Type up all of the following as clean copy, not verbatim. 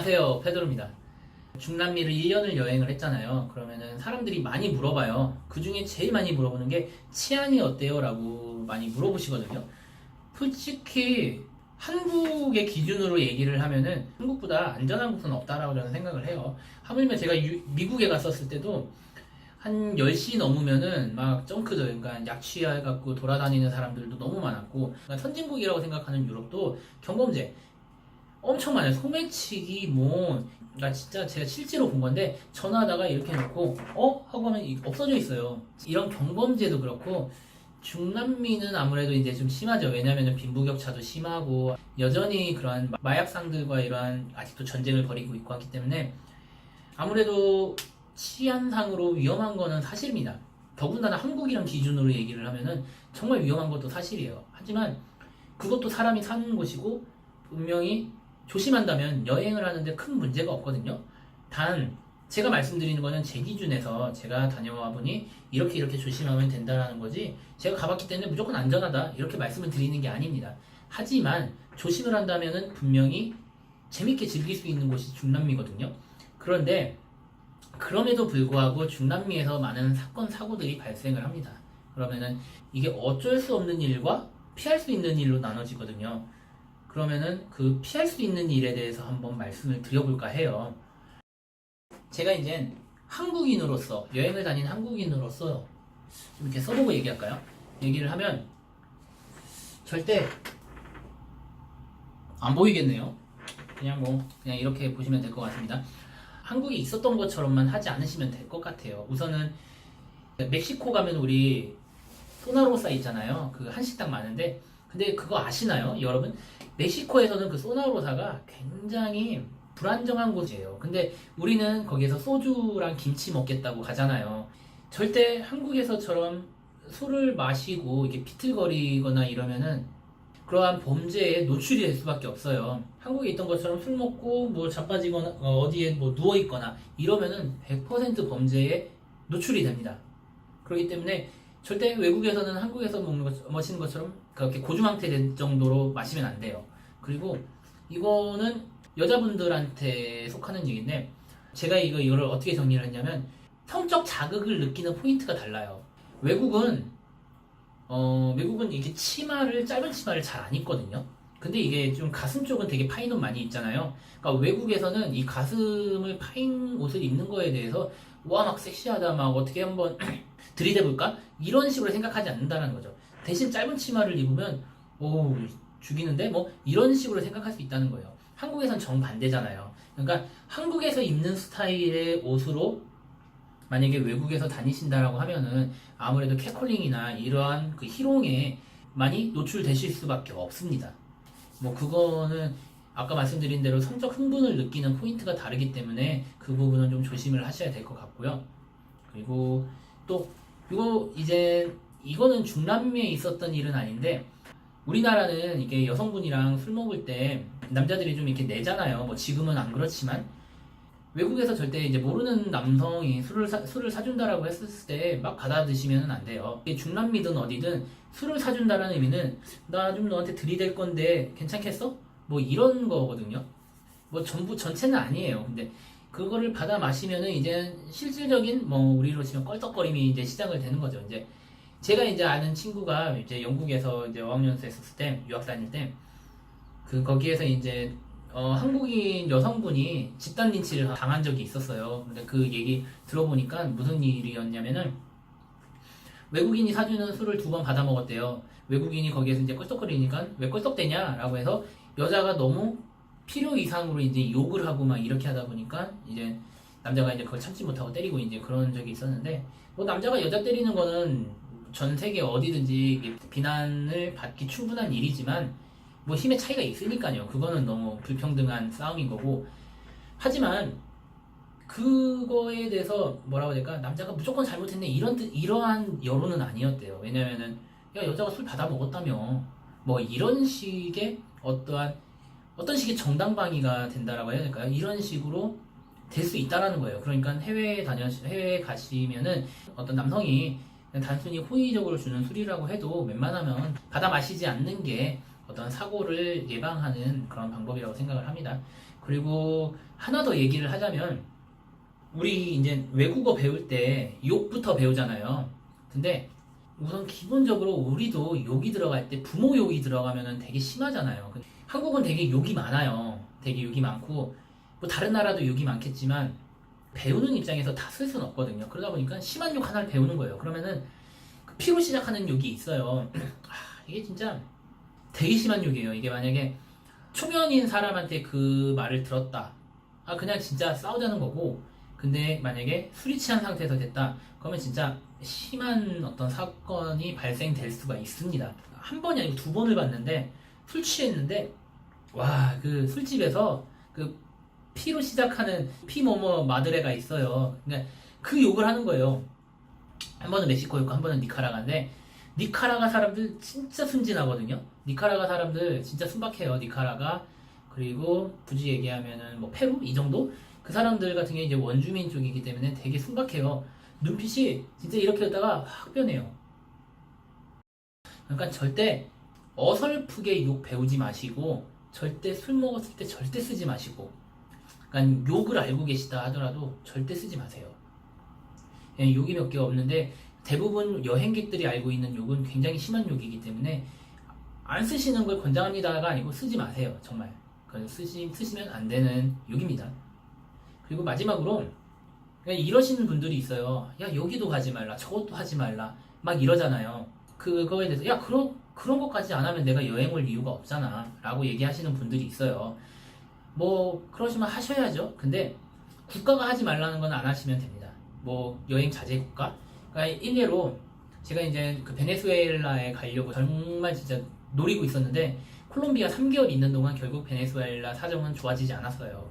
안녕하세요, 페드로입니다. 중남미를 1년을 여행을 했잖아요. 그러면은 사람들이 많이 물어봐요. 그 중에 제일 많이 물어보는 게 치안이 어때요? 라고 많이 물어보시거든요. 솔직히 한국의 기준으로 얘기를 하면은 한국보다 안전한 곳은 없다라고 저는 생각을 해요. 하물며 제가 미국에 갔었을 때도 한 10시 넘으면은 막 정크들, 그러니까 약취해갖고 돌아다니는 사람들도 너무 많았고, 그러니까 선진국이라고 생각하는 유럽도 경범죄 엄청 많아요. 소매치기 뭐, 나 진짜 제가 실제로 본 건데 전화하다가 이렇게 해놓고 하고 하면 없어져 있어요. 이런 경범죄도 그렇고 중남미는 아무래도 이제 좀 심하죠. 왜냐하면 빈부격차도 심하고 여전히 그러한 마약상들과 이러한 아직도 전쟁을 벌이고 있고 하기 때문에 아무래도 치안상으로 위험한 거는 사실입니다. 더군다나 한국이랑 기준으로 얘기를 하면은 정말 위험한 것도 사실이에요. 하지만 그것도 사람이 사는 곳이고 분명히 조심한다면 여행을 하는데 큰 문제가 없거든요. 단 제가 말씀드리는 거는 제 기준에서 제가 다녀와 보니 이렇게 조심하면 된다는 거지, 제가 가봤기 때문에 무조건 안전하다 이렇게 말씀을 드리는 게 아닙니다. 하지만 조심을 한다면은 분명히 재밌게 즐길 수 있는 곳이 중남미거든요. 그런데 그럼에도 불구하고 중남미에서 많은 사건 사고들이 발생을 합니다. 그러면은 이게 어쩔 수 없는 일과 피할 수 있는 일로 나눠지거든요. 그러면은 그 피할 수 있는 일에 대해서 한번 말씀을 드려볼까 해요. 제가 이제 한국인으로서, 여행을 다닌 한국인으로서 좀 이렇게 써보고 얘기할까요? 얘기를 하면 절대 안 보이겠네요. 그냥 이렇게 보시면 될 것 같습니다. 한국에 있었던 것처럼만 하지 않으시면 될 것 같아요. 우선은 멕시코 가면 우리 소나로사 있잖아요. 그 한식당 많은데, 근데 그거 아시나요, 여러분? 멕시코에서는 그 소나로사가 굉장히 불안정한 곳이에요. 근데 우리는 거기에서 소주랑 김치 먹겠다고 가잖아요. 절대 한국에서처럼 술을 마시고 이게 비틀거리거나 이러면은 그러한 범죄에 노출이 될 수밖에 없어요. 한국에 있던 것처럼 술 먹고 뭐 자빠지거나 어디에 뭐 누워 있거나 이러면은 100% 범죄에 노출이 됩니다. 그렇기 때문에 절대 외국에서는 한국에서 마시는 것처럼 그렇게 고주망태 된 정도로 마시면 안 돼요. 그리고 이거는 여자분들한테 속하는 얘기인데, 제가 이거를 어떻게 정리를 했냐면 성적 자극을 느끼는 포인트가 달라요. 외국은 이렇게 짧은 치마를 잘 안 입거든요. 근데 이게 좀 가슴 쪽은 되게 파인 옷 많이 입잖아요. 그러니까 외국에서는 이 가슴을 파인 옷을 입는 거에 대해서 와, 막 섹시하다, 막 어떻게 한번 들이대볼까? 이런 식으로 생각하지 않는다는 거죠. 대신 짧은 치마를 입으면 오, 죽이는데 뭐 이런 식으로 생각할 수 있다는 거예요. 한국에선 정반대잖아요. 그러니까 한국에서 입는 스타일의 옷으로 만약에 외국에서 다니신다라고 하면은 아무래도 catcalling이나 이러한 그 희롱에 많이 노출되실 수밖에 없습니다. 뭐 그거는 아까 말씀드린 대로 성적 흥분을 느끼는 포인트가 다르기 때문에 그 부분은 좀 조심을 하셔야 될 것 같고요. 그리고 또 이거는 중남미에 있었던 일은 아닌데, 우리나라는 이게 여성분이랑 술 먹을 때 남자들이 좀 이렇게 내잖아요. 뭐 지금은 안 그렇지만 외국에서 절대 이제 모르는 남성이 술을 사준다라고 했을 때 막 받아 드시면 안 돼요. 중남미든 어디든 술을 사준다라는 의미는 나 좀 너한테 들이댈 건데 괜찮겠어? 뭐 이런 거거든요. 뭐 전체는 아니에요. 근데 그거를 받아 마시면은 이제 실질적인 뭐 우리로 치면 껄떡거림이 이제 시작을 되는 거죠. 이제 제가 이제 아는 친구가 이제 영국에서 이제 어학연수 했었을 때, 유학 다닐 때, 거기에서 이제 한국인 여성분이 집단 린치를 당한 적이 있었어요. 근데 그 얘기 들어보니까 무슨 일이었냐면은 외국인이 사주는 술을 2번 받아 먹었대요. 외국인이 거기에서 이제 껄떡거리니까 왜 껄떡대냐라고 해서 여자가 너무 필요 이상으로 이제 욕을 하고 막 이렇게 하다 보니까 이제 남자가 이제 그걸 참지 못하고 때리고 이제 그런 적이 있었는데, 뭐 남자가 여자 때리는 거는 전 세계 어디든지 비난을 받기 충분한 일이지만 뭐 힘의 차이가 있으니까요. 그거는 너무 불평등한 싸움인 거고. 하지만 그거에 대해서 뭐라고 해야 될까? 남자가 무조건 잘못했네 이러한 여론은 아니었대요. 왜냐면은 야, 여자가 술 받아 먹었다며 뭐 이런 식의 어떤 식의 정당방위가 된다라고 해야 될까요? 이런 식으로 될 수 있다라는 거예요. 그러니까 해외에 가시면은 어떤 남성이 그냥 단순히 호의적으로 주는 술이라고 해도 웬만하면 받아 마시지 않는 게 어떤 사고를 예방하는 그런 방법이라고 생각을 합니다. 그리고 하나 더 얘기를 하자면 우리 이제 외국어 배울 때 욕부터 배우잖아요. 근데 우선 기본적으로 우리도 욕이 들어갈 때 부모 욕이 들어가면은 되게 심하잖아요. 한국은 되게 욕이 많아요. 되게 욕이 많고 뭐 다른 나라도 욕이 많겠지만 배우는 입장에서 다 쓸 수는 없거든요. 그러다 보니까 심한 욕 하나를 배우는 거예요. 그러면은 그 P로 시작하는 욕이 있어요. 이게 진짜 되게 심한 욕이에요. 이게 만약에 초면인 사람한테 그 말을 들었다. 그냥 진짜 싸우자는 거고, 근데 만약에 술이 취한 상태에서 됐다. 그러면 진짜 심한 어떤 사건이 발생될 수가 있습니다. 한 번이 아니고 두 번을 봤는데 술 취했는데 와, 그 술집에서 그 P로 시작하는 피모모 마드레가 있어요. 그러니까 그 욕을 하는 거예요. 한 번은 멕시코였고 한 번은 니카라가인데 니카라가 사람들 진짜 순진하거든요. 니카라가 사람들 진짜 순박해요. 니카라가. 그리고 굳이 얘기하면은 뭐 페루 이 정도? 그 사람들 같은 게 이제 원주민 쪽이기 때문에 되게 순박해요. 눈빛이 진짜 이렇게 했다가 확 변해요. 그러니까 절대 어설프게 욕 배우지 마시고 절대 술 먹었을 때 절대 쓰지 마시고, 그러니까 욕을 알고 계시다 하더라도 절대 쓰지 마세요. 욕이 몇 개 없는데 대부분 여행객들이 알고 있는 욕은 굉장히 심한 욕이기 때문에 안 쓰시는 걸 권장합니다가 아니고 쓰지 마세요. 정말 쓰시면 안 되는 욕입니다. 그리고 마지막으로 이러시는 분들이 있어요. 야, 여기도 가지 말라, 저것도 하지 말라 막 이러잖아요. 그거에 대해서 야, 그런 것까지 안 하면 내가 여행 올 이유가 없잖아 라고 얘기하시는 분들이 있어요. 뭐 그러시면 하셔야죠. 근데 국가가 하지 말라는 건 안 하시면 됩니다. 뭐 여행 자제 국가? 그러니까 일례로 제가 이제 그 베네수엘라에 가려고 정말 진짜 노리고 있었는데 콜롬비아 3개월 있는 동안 결국 베네수엘라 사정은 좋아지지 않았어요.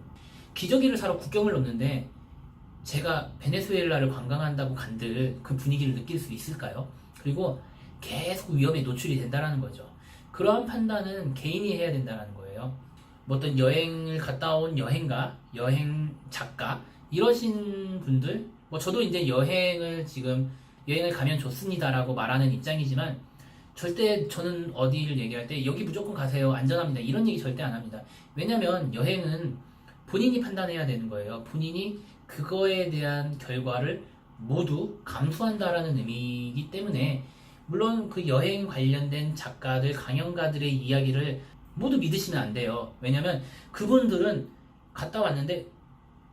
기저귀를 사러 국경을 넘는데 제가 베네수엘라를 관광한다고 간들 그 분위기를 느낄 수 있을까요? 그리고 계속 위험에 노출이 된다는 거죠. 그러한 판단은 개인이 해야 된다는 거예요. 뭐 어떤 여행을 갔다 온 여행가, 여행 작가 이러신 분들, 뭐 저도 이제 여행을 가면 좋습니다라고 말하는 입장이지만 절대 저는 어디를 얘기할 때 여기 무조건 가세요, 안전합니다 이런 얘기 절대 안 합니다. 왜냐면 여행은 본인이 판단해야 되는 거예요. 본인이 그거에 대한 결과를 모두 감수한다라는 의미이기 때문에, 물론 그 여행 관련된 작가들, 강연가들의 이야기를 모두 믿으시면 안 돼요. 왜냐면 그분들은 갔다 왔는데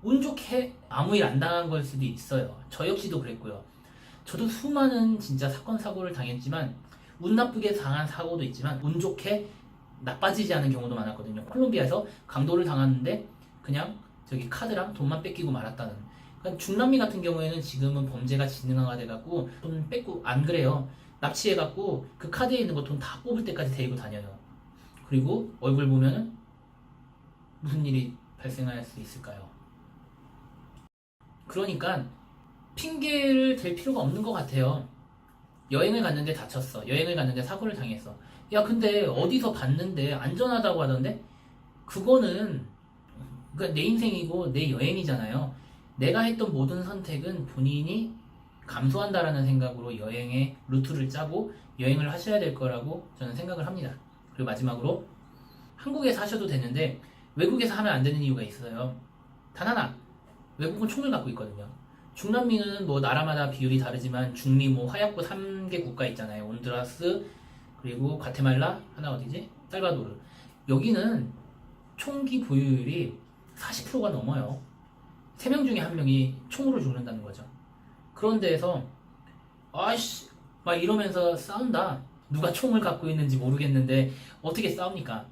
운 좋게 아무 일 안 당한 걸 수도 있어요. 저 역시도 그랬고요. 저도 수많은 진짜 사건 사고를 당했지만 운 나쁘게 당한 사고도 있지만 운 좋게 나빠지지 않은 경우도 많았거든요. 콜롬비아에서 강도를 당했는데 그냥 저기 카드랑 돈만 뺏기고 말았다는. 그러니까 중남미 같은 경우에는 지금은 범죄가 진흥화가 돼갖고 돈 뺏고, 안 그래요. 납치해갖고 그 카드에 있는 거 돈 다 뽑을 때까지 데리고 다녀요. 그리고 얼굴 보면은 무슨 일이 발생할 수 있을까요? 그러니까 핑계를 댈 필요가 없는 것 같아요. 여행을 갔는데 다쳤어. 여행을 갔는데 사고를 당했어. 야, 근데 어디서 봤는데 안전하다고 하던데? 그거는 그러니까 내 인생이고 내 여행이잖아요. 내가 했던 모든 선택은 본인이 감수한다라는 생각으로 여행의 루트를 짜고 여행을 하셔야 될 거라고 저는 생각을 합니다. 그리고 마지막으로 한국에서 하셔도 되는데 외국에서 하면 안 되는 이유가 있어요. 단 하나, 외국은 총을 갖고 있거든요. 중남미는 뭐 나라마다 비율이 다르지만 중미 뭐 화약고 3개 국가 있잖아요. 온두라스, 그리고 과테말라, 하나 어디지? 살바도르. 여기는 총기 보유율이 40%가 넘어요. 3명 중에 1명이 총으로 죽는다는 거죠. 그런 데에서 아이씨 막 이러면서 싸운다. 누가 총을 갖고 있는지 모르겠는데 어떻게 싸웁니까?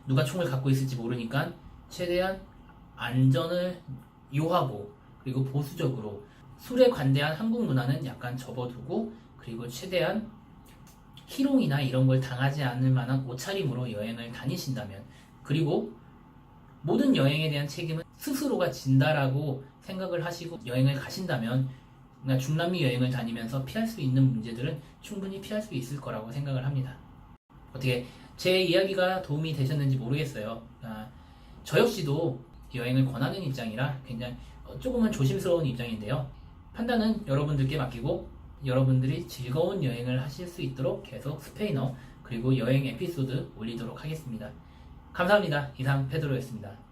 누가 총을 갖고 있을지 모르니까 최대한 안전을 요하고, 그리고 보수적으로 술에 관대한 한국 문화는 약간 접어두고, 그리고 최대한 희롱이나 이런 걸 당하지 않을 만한 옷차림으로 여행을 다니신다면, 그리고 모든 여행에 대한 책임은 스스로가 진다라고 생각을 하시고 여행을 가신다면, 그러니까 중남미 여행을 다니면서 피할 수 있는 문제들은 충분히 피할 수 있을 거라고 생각을 합니다. 어떻게 제 이야기가 도움이 되셨는지 모르겠어요. 저 역시도 여행을 권하는 입장이라 굉장히 조금은 조심스러운 입장인데요. 판단은 여러분들께 맡기고 여러분들이 즐거운 여행을 하실 수 있도록 계속 스페인어 그리고 여행 에피소드 올리도록 하겠습니다. 감사합니다. 이상 페드로였습니다.